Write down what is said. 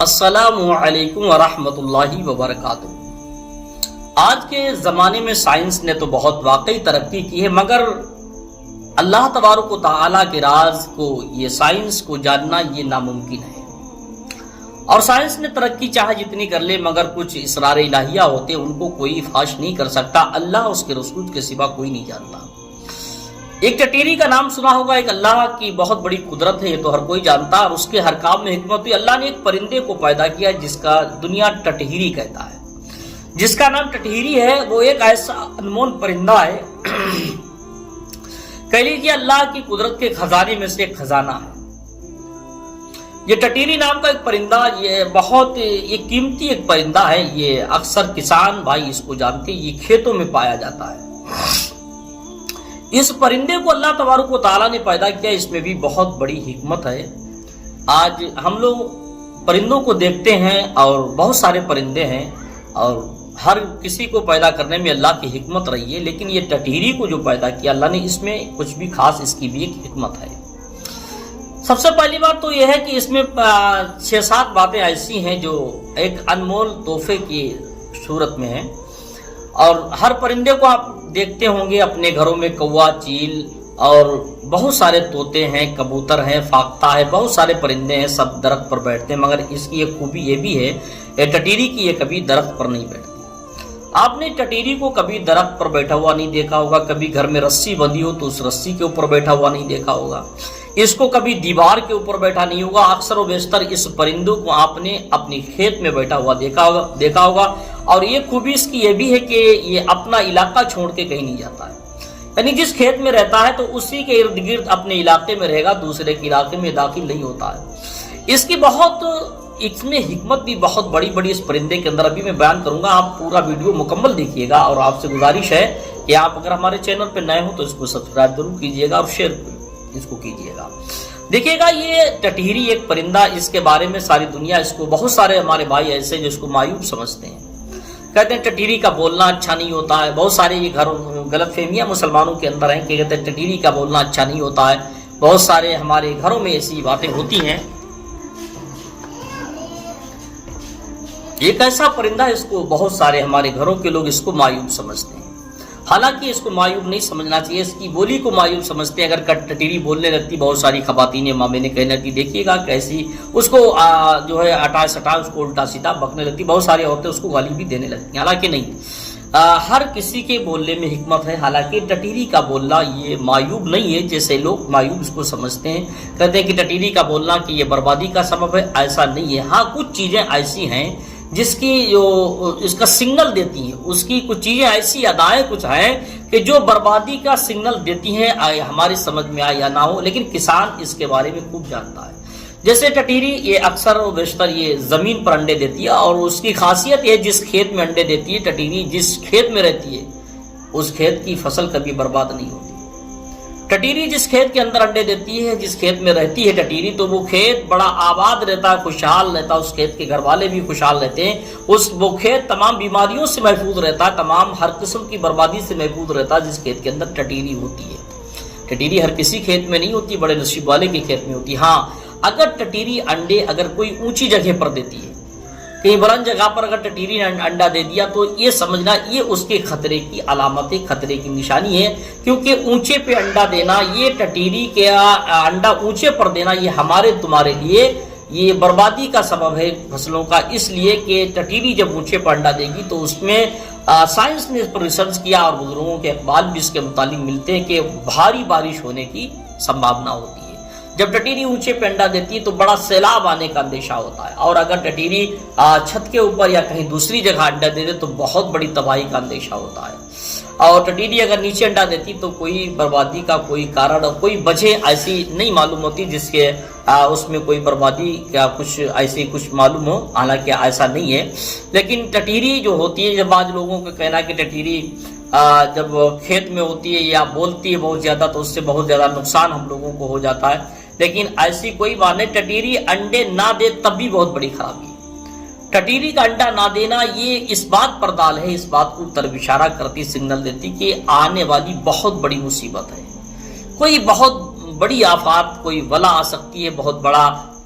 السلام علیکم ورحمۃ اللہ وبرکاتہ۔ آج کے زمانے میں سائنس نے تو بہت واقعی ترقی کی ہے، مگر اللہ تبارک و تعالیٰ کے راز کو، یہ سائنس کو جاننا یہ ناممکن ہے۔ اور سائنس نے ترقی چاہے جتنی کر لے، مگر کچھ اسرار الہیہ ہوتے ہیں، ان کو کوئی فاش نہیں کر سکتا۔ اللہ اس کے رسول کے سوا کوئی نہیں جانتا۔ ایک ٹٹیری کا نام سنا ہوگا، ایک اللہ کی بہت بڑی قدرت ہے، یہ تو ہر کوئی جانتا ہے، اور اس کے ہر کام میں حکمت ہوئی۔ اللہ نے ایک پرندے کو پیدا کیا جس کا دنیا ٹٹہیری کہتا ہے، جس کا نام ٹٹہیری ہے۔ وہ ایک ایسا انمول پرندہ ہے، کہہ لیجیے اللہ کی قدرت کے خزانے میں سے ایک خزانہ ہے۔ یہ ٹٹیری نام کا ایک پرندہ، یہ بہت قیمتی ایک پرندہ ہے۔ یہ اکثر کسان بھائی اس کو جانتے ہیں، یہ کھیتوں میں پایا جاتا ہے۔ اس پرندے کو اللہ تبارک و تعالیٰ نے پیدا کیا، اس میں بھی بہت بڑی حکمت ہے۔ آج ہم لوگ پرندوں کو دیکھتے ہیں، اور بہت سارے پرندے ہیں، اور ہر کسی کو پیدا کرنے میں اللہ کی حکمت رہی ہے، لیکن یہ ٹٹیری کو جو پیدا کیا اللہ نے، اس میں کچھ بھی خاص، اس کی بھی ایک حکمت ہے۔ سب سے پہلی بات تو یہ ہے کہ اس میں 6-7 باتیں ایسی ہیں جو ایک انمول تحفے کی صورت میں ہیں۔ اور ہر پرندے کو آپ دیکھتے ہوں گے اپنے گھروں میں، کوا، چیل اور بہت سارے طوطے ہیں، کبوتر ہیں، فاختہ ہے، بہت سارے پرندے ہیں، سب درخت پر بیٹھتے ہیں، مگر اس کی ایک خوبی یہ بھی ہے، ٹٹیری کی، یہ کبھی درخت پر نہیں بیٹھتی۔ آپ نے ٹٹیری کو کبھی درخت پر بیٹھا ہوا نہیں دیکھا ہوگا، کبھی گھر میں رسی بندھی ہو تو اس رسی کے اوپر بیٹھا ہوا نہیں دیکھا ہوگا، اس کو کبھی دیوار کے اوپر بیٹھا نہیں ہوگا۔ اکثر و بیشتر اس پرندوں کو آپ نے اپنی کھیت میں بیٹھا ہوا دیکھا ہوگا۔ اور یہ خوبی اس کی یہ بھی ہے کہ یہ اپنا علاقہ چھوڑ کے کہیں نہیں جاتا ہے، یعنی جس کھیت میں رہتا ہے تو اسی کے ارد گرد اپنے علاقے میں رہے گا، دوسرے کے علاقے میں داخل نہیں ہوتا ہے۔ اس کی اس میں حکمت بھی بہت بڑی بڑی اس پرندے کے اندر ابھی میں بیان کروں گا، آپ پورا ویڈیو مکمل دیکھیے گا۔ اور آپ سے گزارش ہے کہ آپ اگر ہمارے چینل پہ نئے ہوں تو اس کو سبسکرائب ضرور کیجیے گا اور شیئر اس کو کیجیے گا۔ دیکھیے گا، یہ ٹٹیری ایک پرندہ، اس کے بارے میں ساری دنیا، اس کو بہت سارے ہمارے بھائی ایسے جو اس کو معیوب سمجھتے ہیں، کہتے ہیں ٹٹیری کا بولنا اچھا نہیں ہوتا ہے۔ بہت سارے یہ غلط فہمیاں مسلمانوں کے اندر ہیں کہ کہتے ہیں ٹٹیری کا بولنا اچھا نہیں ہوتا ہے۔ بہت سارے ہمارے گھروں میں ایسی باتیں ہوتی ہیں۔ ایک ایسا پرندہ، اس کو بہت سارے ہمارے گھروں کے لوگ اس کو معیوب سمجھتے ہیں، حالانکہ اس کو معیوب نہیں سمجھنا چاہیے، اس کی بولی کو معیوب سمجھتے ہیں۔ اگر ٹٹیری بولنے لگتی، بہت ساری خواتین مامے نے کہنے لگتی، دیکھیے گا کیسی اس کو جو ہے اٹا سٹا، اس کو الٹا سیدھا بکنے لگتی، بہت ساری عورتیں اس کو گالی بھی دینے لگتی ہیں، حالانکہ نہیں، ہر کسی کے بولنے میں حکمت ہے۔ حالانکہ ٹٹیری کا بولنا یہ معیوب نہیں ہے، جیسے لوگ معیوب اس کو سمجھتے ہیں، کہتے ہیں کہ ٹٹیری کا بولنا کہ یہ بربادی کا سبب ہے، ایسا نہیں ہے۔ ہاں، کچھ چیزیں ایسی ہیں جس کی جو اس کا سگنل دیتی ہیں، اس کی کچھ چیزیں ایسی ادائیں کچھ ہیں کہ جو بربادی کا سگنل دیتی ہیں، ہماری سمجھ میں آئے یا نہ ہو، لیکن کسان اس کے بارے میں خوب جانتا ہے۔ جیسے ٹٹیری، یہ اکثر و بیشتر یہ زمین پر انڈے دیتی ہے، اور اس کی خاصیت یہ، جس کھیت میں انڈے دیتی ہے ٹٹیری، جس کھیت میں رہتی ہے اس کھیت کی فصل کبھی برباد نہیں ہوتی۔ ٹٹیری جس کھیت کے اندر انڈے دیتی ہے، جس کھیت میں رہتی ہے ٹٹیری، تو وہ کھیت بڑا آباد رہتا ہے، خوشحال رہتا ہے، اس کھیت کے گھر والے بھی خوشحال رہتے ہیں، وہ کھیت تمام بیماریوں سے محفوظ رہتا ہے، تمام ہر قسم کی بربادی سے محفوظ رہتا ہے جس کھیت کے اندر ٹٹیری ہوتی ہے۔ ٹٹیری ہر کسی کھیت میں نہیں ہوتی، بڑے نصیب والے کے کھیت میں ہوتی ہے۔ ہاں، اگر ٹٹیری انڈے اگر کوئی اونچی جگہ پر دیتی ہے، کہیں بلند جگہ پر اگر ٹٹیری نے انڈا دے دیا، تو یہ سمجھنا یہ اس کے خطرے کی علامت ہے، خطرے کی نشانی ہے، کیونکہ اونچے پہ انڈا دینا، یہ ٹٹیری کے انڈا اونچے پر دینا، یہ ہمارے تمہارے لیے یہ بربادی کا سبب ہے فصلوں کا، اس لیے کہ ٹٹیری جب اونچے پر انڈا دے گی تو اس میں سائنس نے اس پر ریسرچ کیا، اور بزرگوں کے اقوال بھی اس کے متعلق ملتے ہیں کہ بھاری بارش ہونے کی سمبھاونا ہوتی ہے۔ جب ٹٹیری اونچے پہ انڈا دیتی ہے تو بڑا سیلاب آنے کا اندیشہ ہوتا ہے، اور اگر ٹٹیری چھت کے اوپر یا کہیں دوسری جگہ انڈا دے دے تو بہت بڑی تباہی کا اندیشہ ہوتا ہے۔ اور ٹٹیری اگر نیچے انڈا دیتی تو کوئی بربادی کا کوئی کارن اور کوئی وجہ ایسی نہیں معلوم ہوتی جس کے اس میں کوئی بربادی کا کچھ ایسی کچھ معلوم ہو، حالانکہ ایسا نہیں ہے۔ لیکن ٹٹیری جو ہوتی ہے، جب بعض لوگوں کا کہنا ہے کہ ٹٹیری جب کھیت میں ہوتی ہے یا بولتی ہے بہت زیادہ تو اس سے بہت زیادہ نقصان ہم لوگوں کو ہو جاتا ہے، لیکن ایسی کوئی بات نہیں۔ ٹٹیری انڈے نہ دے تب بھی بہت بڑی خرابی ہے۔ ٹٹیری کا انڈا نہ دینا یہ اس بات پر دال ہے، اس بات کو طرف اشارہ کرتی، سگنل دیتی کہ آنے والی بہت بڑی مصیبت ہے، کوئی بہت بڑی آفات، کوئی ولا آ سکتی ہے، بہت بڑا